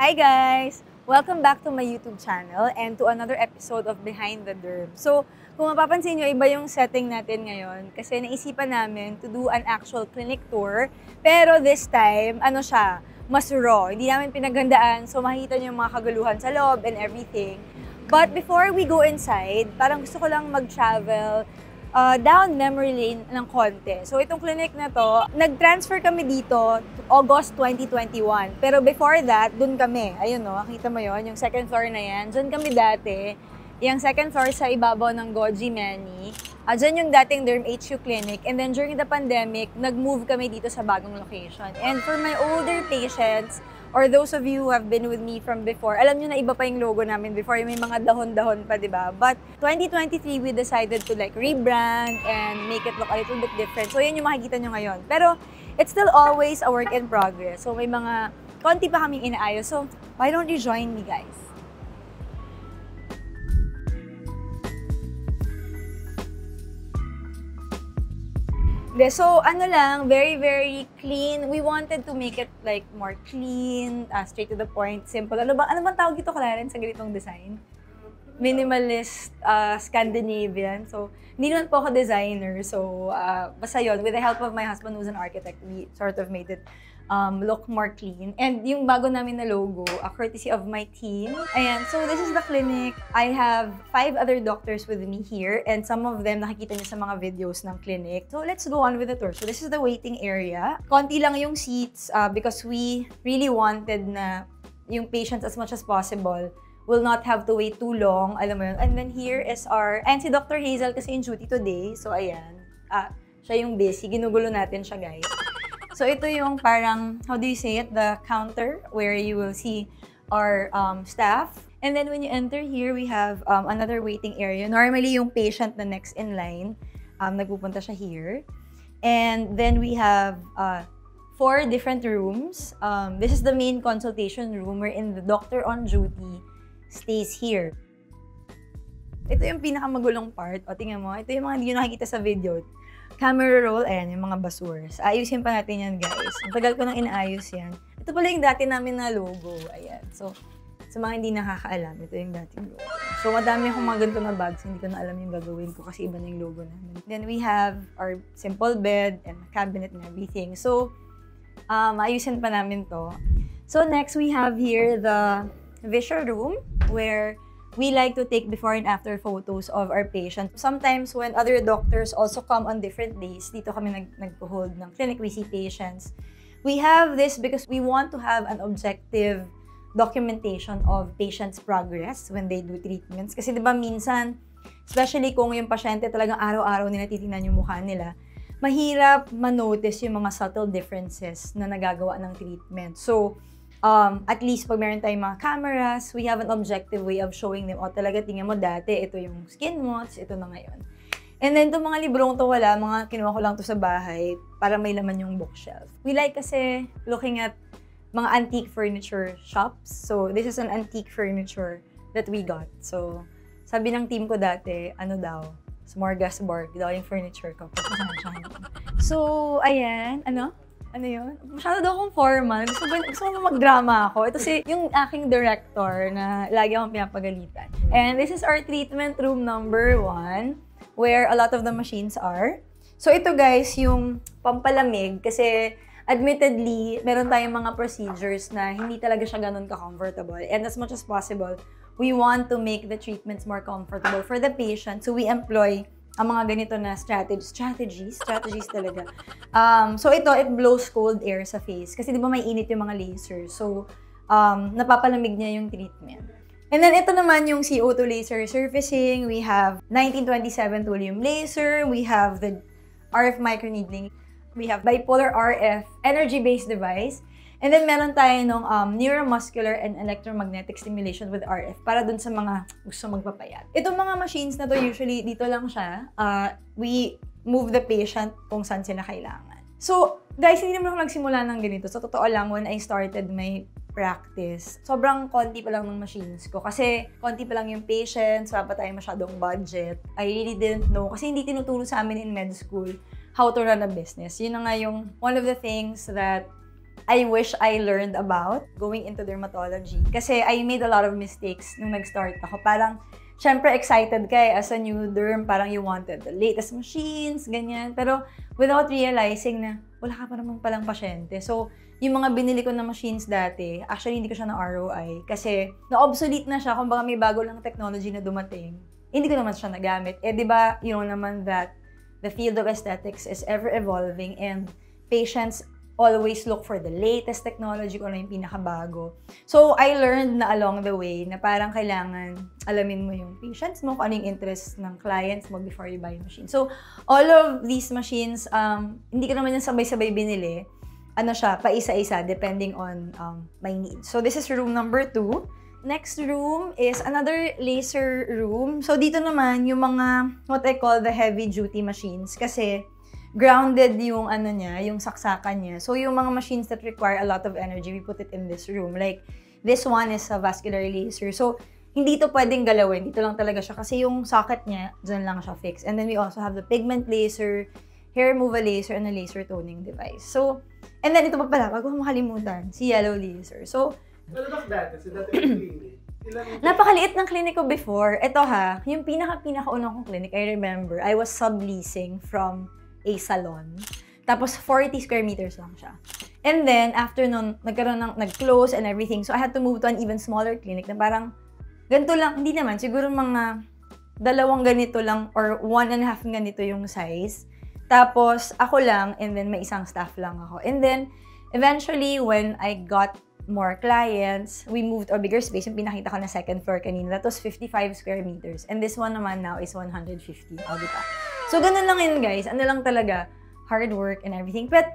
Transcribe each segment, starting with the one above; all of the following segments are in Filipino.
Hi guys! Welcome back to my YouTube channel and to another episode of Behind the Derm. So, kung mapapansin nyo, iba yung setting natin ngayon kasi naisipan namin to do an actual clinic tour. Pero this time, mas raw. Hindi namin pinaghandaan, so makikita nyo yung mga kaguluhan sa loob and everything. But before we go inside, parang gusto ko lang mag-travel down memory lane ng konti. So itong clinic na to, nag-transfer kami dito August 2021. Pero before that, dun kami. Ayun no, nakita mo yon, yung second floor na yan. Dun kami dati. Yung second floor sa ibabaw ng Goji Mani. Dyan yung dating Derm HQ clinic. And then during the pandemic, nag-move kami dito sa bagong location. And for my older patients, or those of you who have been with me from before, alam nyo na iba pa yung logo namin before, may mga dahon-dahon pa, di ba? But 2023, we decided to like rebrand and make it look a little bit different. So yun yung makikita nyo ngayon. Pero it's still always a work in progress. So may mga konti pa kaming inaayos. So why don't you join me, guys? So, very, very clean. We wanted to make it like more clean, straight to the point, simple. Ano bang tawag dito, Clarence, sa ganitong design? Minimalist, Scandinavian. So, hindi naman po ako designer. So, basta yun, with the help of my husband who's an architect, we sort of made it look more clean. And yung bago namin na logo, courtesy of my team. Ayan, so this is the clinic. I have 5 other doctors with me here and some of them nakikita niyo sa mga videos ng clinic. So let's go on with the tour. So this is the waiting area. Konti lang yung seats because we really wanted na yung patients as much as possible will not have to wait too long. Alam mo yun. And then here is and si Dr. Hazel kasi in duty today. So ayan, siya yung busy. Ginugulo natin siya, guys. So ito yung parang, how do you say it, the counter where you will see our staff. And then when you enter here, we have another waiting area. Normally yung patient na next in line, nagpupunta siya here. And then we have 4 different rooms. This is the main consultation room wherein the doctor on duty stays here. Ito yung pinakamagulong part. O tingnan mo, ito yung mga hindi nyo nakikita sa video. Camera roll, ayan, yung mga basures. Ayusin pa natin yan, guys. Ang tagal ko nang inaayos yan. Ito pala yung dati namin na logo. Ayan. So, sa mga hindi nakakaalam, ito yung dating logo. So, madami akong mga ganito na bags. Hindi ko na alam yung gagawin ko kasi iba na yung logo namin. Then, we have our simple bed and cabinet and everything. So, ayusin pa namin to. So, next, we have here the visual room where we like to take before and after photos of our patients. Sometimes when other doctors also come on different days, dito kami nag-hold ng clinic, we see patients. We have this because we want to have an objective documentation of patients' progress when they do treatments. Kasi diba minsan, especially kung yung pasyente talagang araw-araw nila titingnan yung mukha nila, mahirap ma-notice yung mga subtle differences na nagagawa ng treatment. So, at least pag meron tayong mga cameras, we have an objective way of showing them, talaga tingnan mo dati, ito yung skin mo, ito na ngayon. And then, itong mga librong to wala, mga kinuha ko lang to sa bahay para may laman yung bookshelf. We like kasi looking at mga antique furniture shops. So, this is an antique furniture that we got. So, sabi ng team ko dati, smorgasbord daw yung furniture ko. So, ayan, ano yun? Masyado daw akong formal. Gusto mo mag-drama ako. Ito yung aking director na lagi akong pinapagalitan. And this is our treatment room number 1 where a lot of the machines are. So ito guys, yung pampalamig kasi admittedly, meron tayong mga procedures na hindi talaga siya ganun ka-comfortable. And as much as possible, we want to make the treatments more comfortable for the patient. So we employ ang mga ganito na strategies talaga. So ito, it blows cold air sa face. Kasi di ba may init yung mga lasers. So, napapalamig niya yung treatment. And then ito naman yung CO2 laser surfacing. We have 1927 thulium laser. We have the RF microneedling. We have bipolar RF energy-based device. And then meron tayo nung neuromuscular and electromagnetic stimulation with RF para dun sa mga gusto magpapayat. Itong mga machines na to usually dito lang siya. We move the patient kung saan sila kailangan. So, guys, hindi naman ako nagsimula ng ganito. So, totoo lang, when I started my practice, sobrang konti pa lang ng machines ko. Kasi konti pa lang yung patients, wala pa tayong masyadong budget. I really didn't know. Kasi hindi tinuturo sa amin in med school how to run a business. Yun na nga yung one of the things that I wish I learned about going into dermatology. Kasi I made a lot of mistakes nung nag-start ako. Parang, syempre excited ka as a new derm, parang you wanted the latest machines, ganyan. Pero without realizing na wala ka pa naman palang pasyente. So, yung mga binili ko na machines dati, actually hindi ko siya na ROI kasi na-obsolete na siya kung baka may bago lang technology na dumating. Hindi ko naman siya nagamit. Di ba, you know naman that the field of aesthetics is ever evolving and patients always look for the latest technology kung ano yung pinakabago. So, I learned na along the way na parang kailangan alamin mo yung patients mo, kung ano yung interest ng clients mo before you buy a machine. So, all of these machines, hindi ko naman yung sabay-sabay binili. Ano siya, paisa-isa, depending on my needs. So, this is room number 2. Next room is another laser room. So, dito naman yung mga, what I call the heavy-duty machines. Kasi, grounded yung ano niya, yung saksakan niya. So, yung mga machines that require a lot of energy, we put it in this room. Like, this one is a vascular laser. So, hindi to pwedeng galawin. Dito lang talaga siya. Kasi yung socket niya, dyan lang siya fixed. And then we also have the pigment laser, hair removal laser, and a laser toning device. So, and then ito pa pala, bago makalimutan, si yellow laser. So, ano ba dati? So, dati yung clinic? Napakaliit ng clinic ko before. Ito ha, yung pinaka-unang kong clinic, I remember, I was subleasing from a salon. Tapos, 40 square meters lang siya. And then, after nun, nag-close and everything. So, I had to move to an even smaller clinic na parang, ganito lang, hindi naman, siguro mga 2 ganito lang or 1.5 ganito yung size. Tapos, ako lang, and then may isang staff lang ako. And then, eventually, when I got more clients, we moved to a bigger space. Yung pinakita ko na second floor kanina, that was 55 square meters. And this one naman now is 150. O, diba? So, ganun lang yun, guys. Ano lang talaga, hard work and everything. But,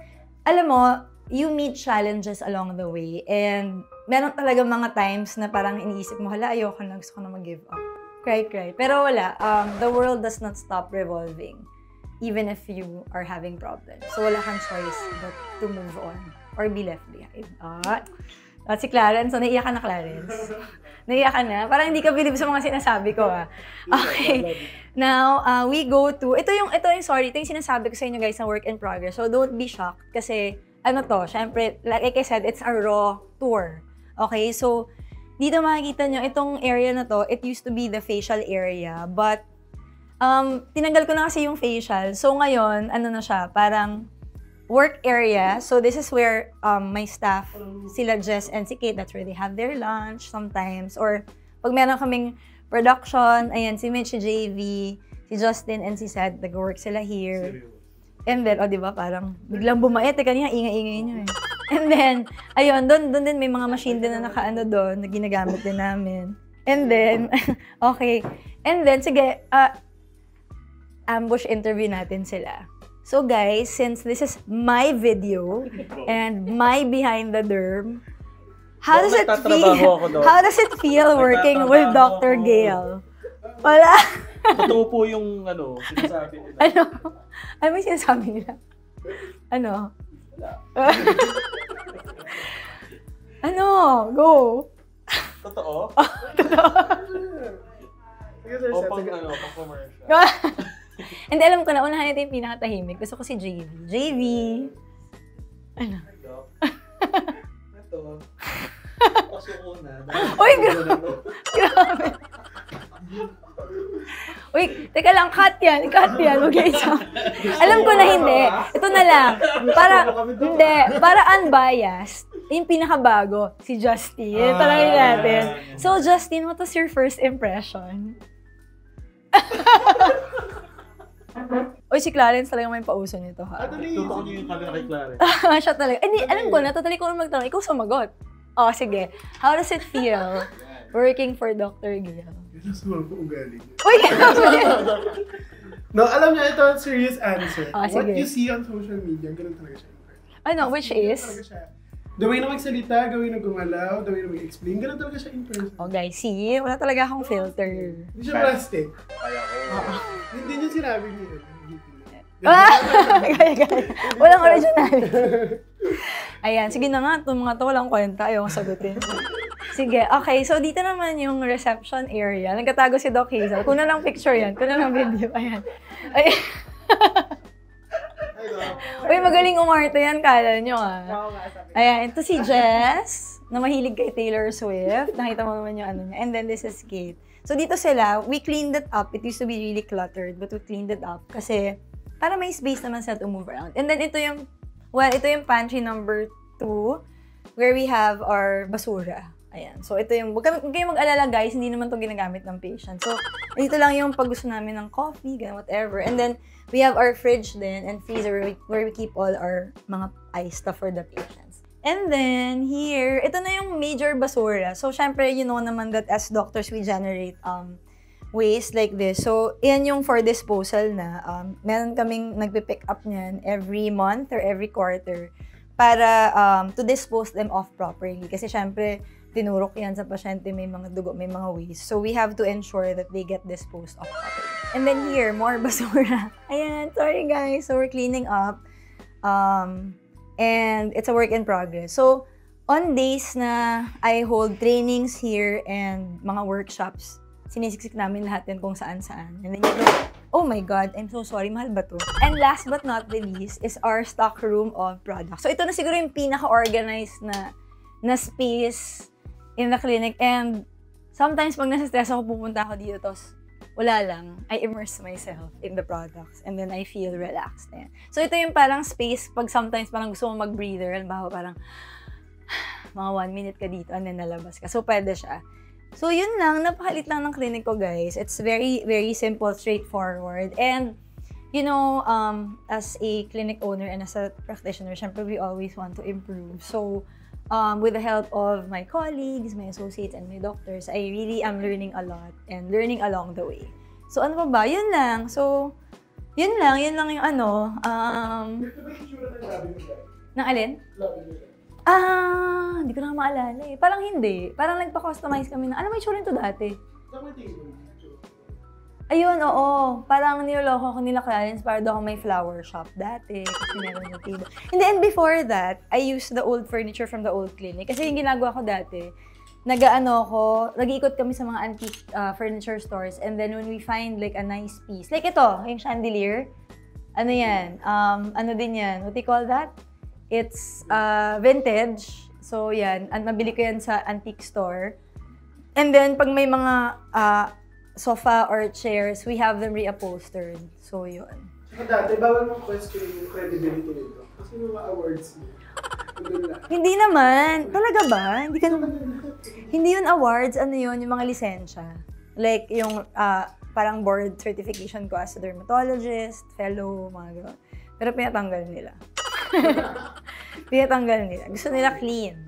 alam mo, you meet challenges along the way. And, meron talaga mga times na parang iniisip mo, hala, ayoko na, gusto ko na mag-give up. Cry. Pero wala, the world does not stop revolving. Even if you are having problems. So, wala kang choice but to move on or be left behind. At si Clarence, so naiiyak ka na, Clarence. Naiiyak ka na? Parang hindi ka believe sa mga sinasabi ko, Okay. Now, we go to, ito yung sinasabi ko sa inyo, guys, na work in progress. So, don't be shocked kasi, syempre, like I said, it's a raw tour. Okay? So, dito makikita nyo, itong area na to, it used to be the facial area, but tinanggal ko na kasi yung facial. So, ngayon, na siya, parang work area. So, this is where my staff, sila Jess and si Kate, that's where they have their lunch sometimes. Or, pag meron kaming production, ayan, si Mitch, si JV, si Justin, and si Seth, nag-work sila here. And then, diba, parang biglang bumait. Kanina, ingay-ingay nyo eh. And then, ayun, doon din may mga machine din na nakaano doon, na ginagamit din namin. And then, okay. And then, sige, ambush interview natin sila. So guys, since this is my video and my behind the derm, how does it feel working with Dr. Gail? Wala. Totoo po yung sinasabi nila. Ano yung sinasabi nila? Go. Totoo? Totoo. Pang commercial. And alam ko na, unahan natin yung pinakatahimik. Gusto ko si JV. JV! Ito. Kasi una. Uy, grabe. Uy, teka lang, cut yan. Okay, so, alam ko na hindi. Ito na lang. Para unbiased, yung pinakabago, si Justin. Talagin natin. So, Justin, what was your first impression? Uy, si Clarence talaga may pauso nito, ha? Totoo niyo yung camera kay Clarence. Siya talaga. Hindi, alam ko na, totally ko na magtanong. Ikaw sumagot. Sige. How does it feel working for Dr. Gail? Sumal po ugali. Uy, grabe! No, alam niya, ito serious answer. What sige. you see on social media, ganun talaga siya. Which is? The way na magsalita, the way na gumalaw, the way na mag-explain, ganun talaga siya in person. Guys, see? Wala talaga akong filter. Hindi siya plastic. Hindi niya sinabi niya. Gaya. Walang original. Ayan, sige na nga, itong mga to walang kwenta, ayaw sagutin. Sige, okay, so dito naman yung reception area. Nagkatago si Doc Hazel. Kuna lang picture yan, kuna lang video. Ayan. Uy, magaling umarte yan, kala nyo Ayan, ito si Jess, na mahilig kay Taylor Swift. Nakita mo naman yung ano niya. And then this is Kate. So dito sila, we cleaned it up. It used to be really cluttered, but we cleaned it up kasi para may space naman sila to move around. And then ito yung pantry number 2 where we have our basura. Ayan. So ito yung, huwag kayong mag-alala guys, hindi naman to ginagamit ng patient. So dito lang yung pag gusto namin ng coffee, ganun, whatever. And then we have our fridge then and freezer where we keep all our mga ice stuff for the patients. And then, here, ito na yung major basura. So, syempre, you know naman that as doctors, we generate waste like this. So, yan yung for disposal na. Meron kaming nagpipick up niyan every month or every quarter para to dispose them off properly. Kasi syempre, tinurok yan sa pasyente, may mga dugo, may mga waste. So, we have to ensure that they get disposed off properly. And then here, more basura. Ayan, sorry guys. So, we're cleaning up. And it's a work in progress. So, on days na I hold trainings here and mga workshops, sinisiksik namin lahat din kung saan-saan. And then you know, oh my God, I'm so sorry, mahal ba to? And last but not the least is our stock room of products. So, ito na siguro yung pinaka-organized na space in the clinic. And sometimes, pag nasa-stress ako, pupunta ako dito, tapos wala lang, I immerse myself in the products and then I feel relaxed. Ayan. So, ito yung parang space pag sometimes parang gusto mo mag-breather, halimbawa parang mga 1 minute ka dito and then nalabas ka. So, pwede siya. So, yun lang. Napakalit lang ng clinic ko, guys. It's very, very simple, straightforward. And, you know, as a clinic owner and as a practitioner, syempre, we always want to improve. So, with the help of my colleagues, my associates, and my doctors, I really am learning a lot and learning along the way. So, ano pa ba? Yun lang. So, yun lang yung ano. Ito ba yung tsura ng labi mo dahil? Ng alin? Labi mo dahil. Hindi ko na maalala eh. Parang hindi. Parang nagpa-customize kami na, alam mo yung tsura nito dati? Saan mo tingin? Ayun, oo. Parang niloloko ko nila clients para daw ako may flower shop dati. Kasi meron yung table. And then before that, I used the old furniture from the old clinic. Kasi yung ginagawa ko dati, nag-iikot kami sa mga antique furniture stores. And then when we find like a nice piece, like ito, yung chandelier. Ano yan? Ano din yan? What do you call that? It's vintage. So yan, nabili ko yan sa antique store. And then pag may mga sofa or chairs, we have them reupholstered. So, yun. Saka dati, bawal mong question yung credibility nito. Kasi yung mga awards mo. Hindi naman. Talaga ba? Hindi yun awards. Ano yun? Yung mga lisensya. Like, yung parang board certification ko as a dermatologist, fellow, mga gano'n. Pero pinatanggal nila. Pinatanggal nila. Gusto nila clean.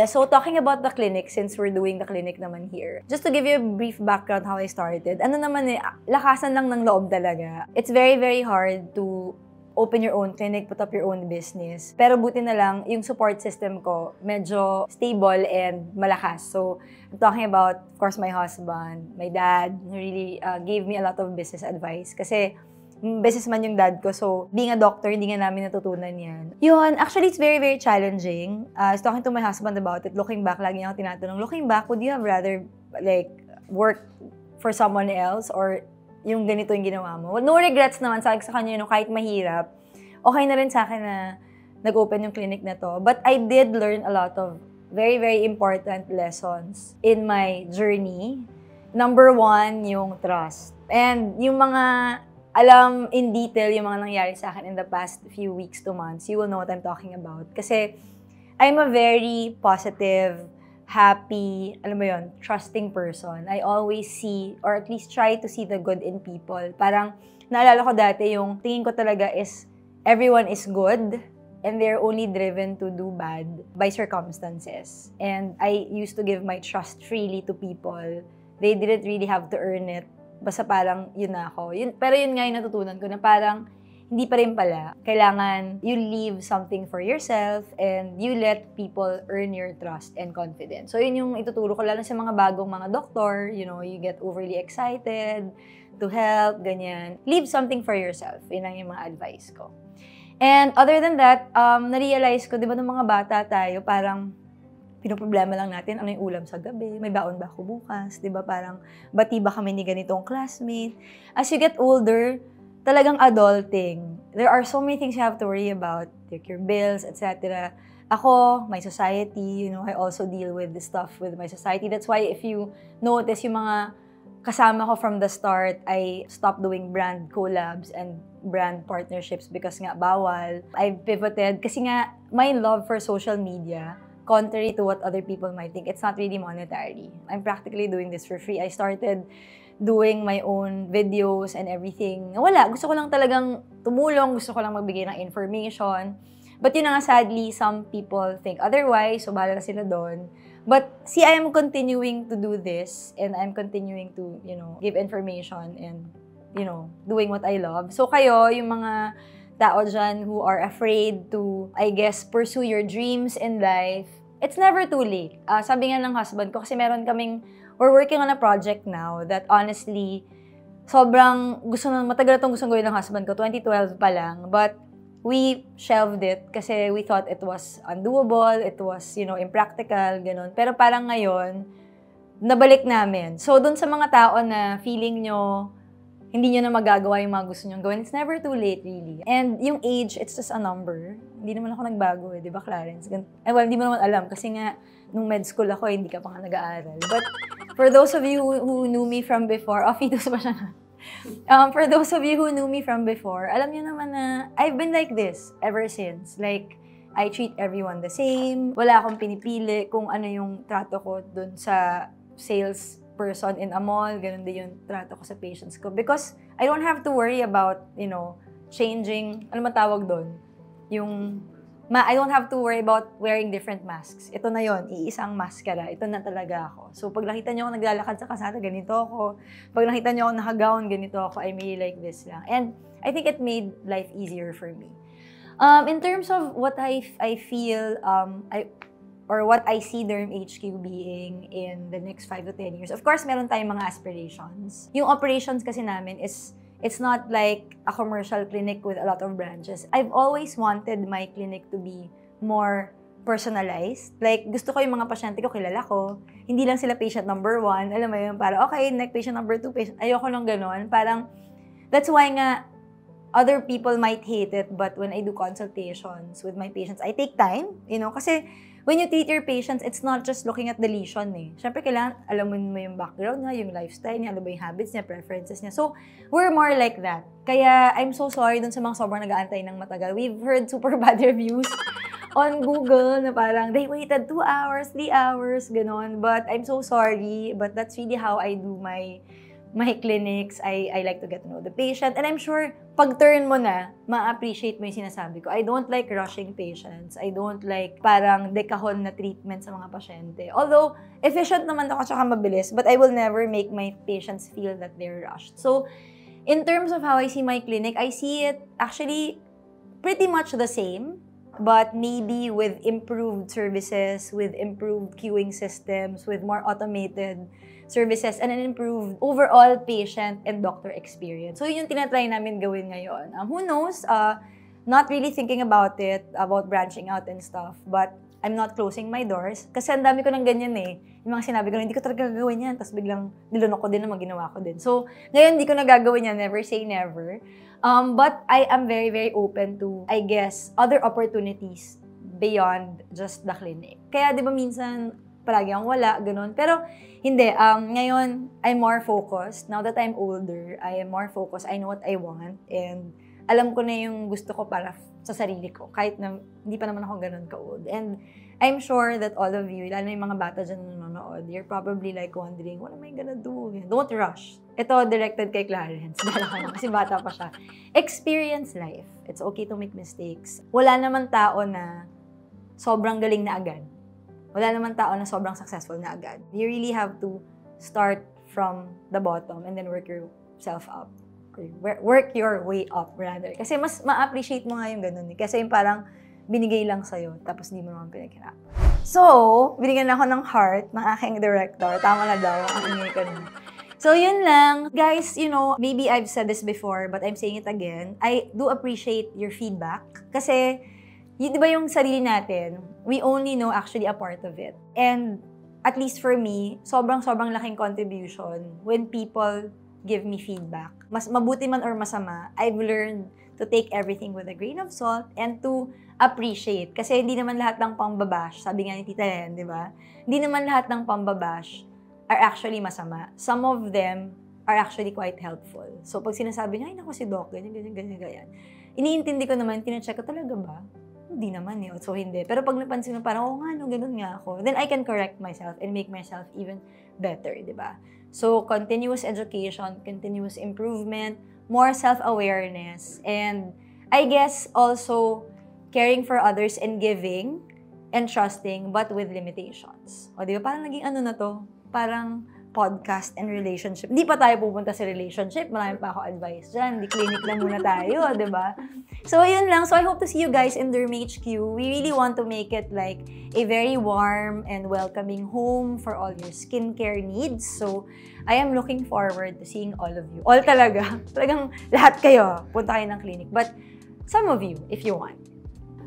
So, talking about the clinic, since we're doing the clinic naman here, just to give you a brief background how I started, ano naman eh, lakasan lang ng loob talaga. It's very, very hard to open your own clinic, put up your own business. Pero buti na lang, yung support system ko, medyo stable and malakas. So, I'm talking about, of course, my husband, my dad, who really gave me a lot of business advice. Kasi, businessman yung dad ko. So, being a doctor, hindi nga namin natutunan yan. Yun, actually, it's very, very challenging. I was talking to my husband about it. Looking back, lagi niya ako tinatanong, looking back, would you have rather, like, work for someone else or yung ganito yung ginawa mo? No regrets naman sa kanya, you know, kahit mahirap. Okay na rin sa akin na nag-open yung clinic na to. But I did learn a lot of very, very important lessons in my journey. Number 1, yung trust. And yung mga alam in detail yung mga nangyari sa akin in the past few weeks to months, you will know what I'm talking about. Kasi I'm a very positive, happy, alam mo yun, trusting person. I always see, or at least try to see the good in people. Parang, naalala ko dati yung tingin ko talaga is, everyone is good, and they're only driven to do bad by circumstances. And I used to give my trust freely to people. They didn't really have to earn it. Basta parang yun na ako. Pero yun nga yung natutunan ko na parang hindi pa rin pala. Kailangan you leave something for yourself and you let people earn your trust and confidence. So yun yung ituturo ko lalo sa mga bagong mga doktor. You know, you get overly excited to help, ganyan. Leave something for yourself. Yun ang yung mga advice ko. And other than that, na-realize ko, di ba nung mga bata tayo, parang pinoproblema lang natin, ano yung ulam sa gabi, may baon ba ako bukas, di ba? Parang, bati ba kami ni ganitong classmate? As you get older, talagang adulting. There are so many things you have to worry about, like your bills, etc. Ako, my society, you know, I also deal with the stuff with my society. That's why if you notice yung mga kasama ko from the start, I stopped doing brand collabs and brand partnerships because nga bawal. I pivoted kasi nga my love for social media, contrary to what other people might think, it's not really monetary. I'm practically doing this for free. I started doing my own videos and everything. Wala, gusto ko lang talagang tumulong, gusto ko lang magbigay ng information. But yun na nga, sadly, some people think otherwise, so bahala na sila doon. But see, I am continuing to do this and I'm continuing to, you know, give information and, you know, doing what I love. So kayo, yung mga tao dyan who are afraid to, I guess, pursue your dreams in life, it's never too late. Sabi nga ng husband ko, kasi we're working on a project now that honestly, sobrang matagal na itong gustong gawin ng husband ko, 2012 pa lang, but we shelved it kasi we thought it was undoable, it was, you know, impractical, ganun. Pero parang ngayon, nabalik namin. So, dun sa mga tao na feeling nyo, hindi nyo na magagawa yung mga gusto nyo gawin, it's never too late, really. And yung age, it's just a number. Hindi naman ako nagbago di ba, Clarence? Well, hindi mo naman alam kasi nga, nung med school ako, hindi ka pa nga nag-aaral. But for those of you who knew me from before, fetus pa siya na. For those of you who knew me from before, alam niyo naman na I've been like this ever since. Like, I treat everyone the same. Wala akong pinipili kung ano yung trato ko dun sa sales person in a mall. Ganun din yung trato ko sa patients ko. Because I don't have to worry about, you know, changing, ano man tawag dun? I don't have to worry about wearing different masks. Ito na yon, iisang maskara. Ito na talaga ako. So, pag nakita niyo ako naglalakad sa kalsada, ganito ako. Pag nakita niyo ako naka-gown, ganito ako. I'm really like this lang. And I think it made life easier for me. In terms of what I feel, or what I see Derm HQ being in the next 5 to 10 years, of course, meron tayong mga aspirations. Yung operations kasi namin is, it's not like a commercial clinic with a lot of branches. I've always wanted my clinic to be more personalized. Like, gusto ko yung mga pasyente ko, kilala ko. Hindi lang sila patient number 1. Alam mo yun, para okay, next patient number 2, ayoko nung ganon. Parang, that's why nga, other people might hate it, but when I do consultations with my patients, I take time, you know, kasi when you treat your patients, it's not just looking at the lesion eh. Siyempre, kailangan alamin mo yung background niya, yung lifestyle niya, ano ba yung habits niya, preferences niya. So, we're more like that. Kaya, I'm so sorry dun sa mga sobrang nag-aantay ng matagal. We've heard super bad reviews on Google na parang, they waited 2 hours, 3 hours, ganon. But, I'm so sorry. But that's really how I do my clinics. I like to get to know the patient. And I'm sure, pag turn mo na, ma-appreciate mo yung sinasabi ko. I don't like rushing patients. I don't like parang dekahon na treatment sa mga pasyente. Although, efficient naman ako tsaka mabilis, but I will never make my patients feel that they're rushed. So, in terms of how I see my clinic, I see it actually pretty much the same, but maybe with improved services, with improved queuing systems, with more automated services, and an improved overall patient and doctor experience. So, yun yung tinatry namin gawin ngayon. Who knows? Not really thinking about it, about branching out and stuff, but I'm not closing my doors. Kasi ang dami ko ng ganyan eh. Yung mga sinabi ko, hindi ko talaga gagawin yan. Tapos biglang nilunok ko din na maginawa ko din. So, ngayon hindi ko na gagawin yan. Never say never. But I am very, very open to, I guess, other opportunities beyond just the clinic. Kaya di ba minsan, palagi ang wala, ganun. Pero, hindi. Ngayon, I'm more focused. Now that I'm older, I am more focused. I know what I want. And alam ko na yung gusto ko para sa sarili ko. Kahit na hindi pa naman ako ganun ka-old. And I'm sure that all of you, lalo na yung mga bata dyan na nanonood, you're probably like wondering, what am I gonna do? Don't rush. Ito, directed kay Clarence. Kasi bata pa siya. Experience life. It's okay to make mistakes. Wala naman tao na sobrang galing na agad. Wala naman tao na sobrang successful na agad. You really have to start from the bottom and then work yourself up. Work your way up, rather. Kasi mas ma-appreciate mo nga yung ganun eh. Kasi yung parang binigay lang sa'yo, tapos hindi mo naman pinaghirapan. So, binigyan ako ng heart ng aking director. Tama na daw, ang ingay ko nun. So, yun lang. Guys, you know, maybe I've said this before, but I'm saying it again. I do appreciate your feedback. Kasi, di ba yung sarili natin, we only know actually a part of it. And at least for me, sobrang laking contribution when people give me feedback. Mas mabuti man or masama, I've learned to take everything with a grain of salt and to appreciate. Kasi hindi naman lahat ng pambabash, sabi nga ni Tita Len, di ba? Hindi naman lahat ng pambabash are actually masama. Some of them are actually quite helpful. So, pag sinasabi niya, ay naku si Doc, ganyan. Iniintindi ko naman, tinacheck ko talaga ba? Hindi naman eh. So, hindi. Pero pag napansin mo, parang, nga, no, ganun nga ako. Then, I can correct myself and make myself even better, di ba? So, continuous education, continuous improvement, more self-awareness, and I guess also caring for others and giving and trusting, but with limitations. O, di ba? Parang naging ano na to? Parang podcast and relationship. Hindi pa tayo pupunta sa relationship. Marami pa ako advice dyan. Di clinic lang muna tayo, di ba? So, yun lang. So, I hope to see you guys in Derm HQ. We really want to make it like a very warm and welcoming home for all your skincare needs. So, I am looking forward to seeing all of you. All talaga. Talagang lahat kayo. Punta kayo ng clinic. But, some of you, if you want.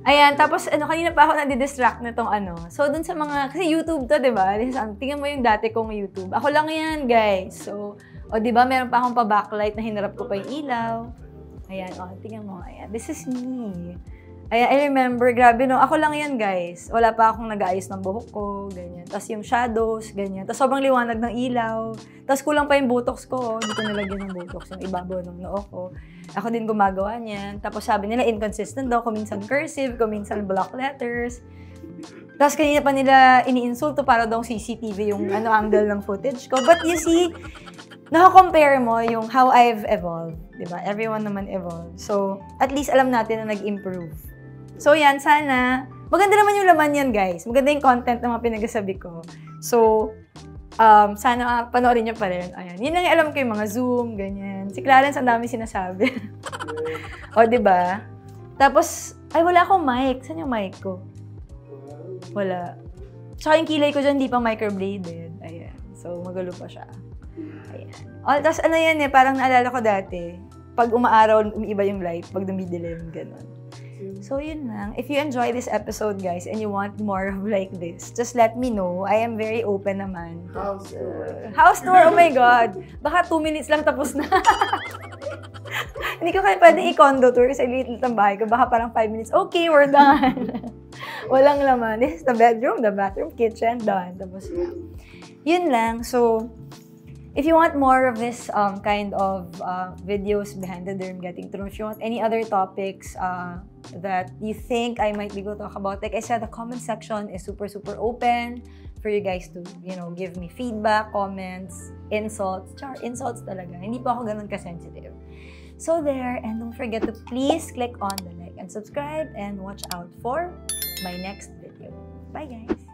Ayan, tapos kanina pa ako nadidistract na tong So, dun sa mga, kasi YouTube to, di ba? Tingnan mo yung dati kong YouTube. Ako lang yan, guys. So, di ba, meron pa akong pa-backlight na hinarap ko pa yung ilaw. Ayan, tingnan mo. Ayan, this is me. Ayan, I remember, grabe no, ako lang yan, guys. Wala pa akong nag-aayos ng buhok ko, ganyan. Tapos yung shadows, ganyan. Tapos sobrang liwanag ng ilaw. Tapos kulang pa yung botox ko. Hindi ko nalagyan ng botox, yung ibabaw ng noo ko. Ako din gumagawa niyan. Tapos sabi nila, inconsistent daw. Kuminsan cursive, kuminsan block letters. Tapos kanina pa nila iniinsulto para daw CCTV yung angle ng footage ko. But you see, naka-compare mo yung how I've evolved. Diba? Everyone naman evolved. So, at least alam natin na nag-improve. So, yan. Sana, maganda naman yung laman yan, guys. Maganda yung content na mga pinagasabi ko. So, sana panoorin nyo pa rin. Ayan. Yun lang yung alam ko yung mga Zoom, ganyan. Si Clarence, ang dami sinasabi. O, diba? Tapos, ay, wala akong mic. Saan yung mic ko? Wala. Tsaka yung kilay ko dyan, hindi pa microbladed. Ayan. So, magulo pa siya. Ayan. O, tapos ano yan eh, parang naalala ko dati, pag umaaraw, umiiba yung light, pag dumidilim, gano'n. So, yun lang. If you enjoy this episode, guys, and you want more of like this, just let me know. I am very open naman. House tour. House tour, oh my God. Baka 2 minutes lang tapos na. Hindi ko kaya pwedeng i-condo tour kasi liit ang bahay ko. Baka parang 5 minutes. Okay, we're done. Walang laman. This is the bedroom, the bathroom, kitchen, done. Tapos yun lang. So, if you want more of this kind of videos behind the derm getting through, if you want any other topics that you think I might be going to talk about, like I said, the comment section is super, super open for you guys to, give me feedback, comments, insults. Char, insults talaga. Hindi pa ako ganun ka-sensitive. So there, and don't forget to please click on the like and subscribe and watch out for my next video. Bye, guys!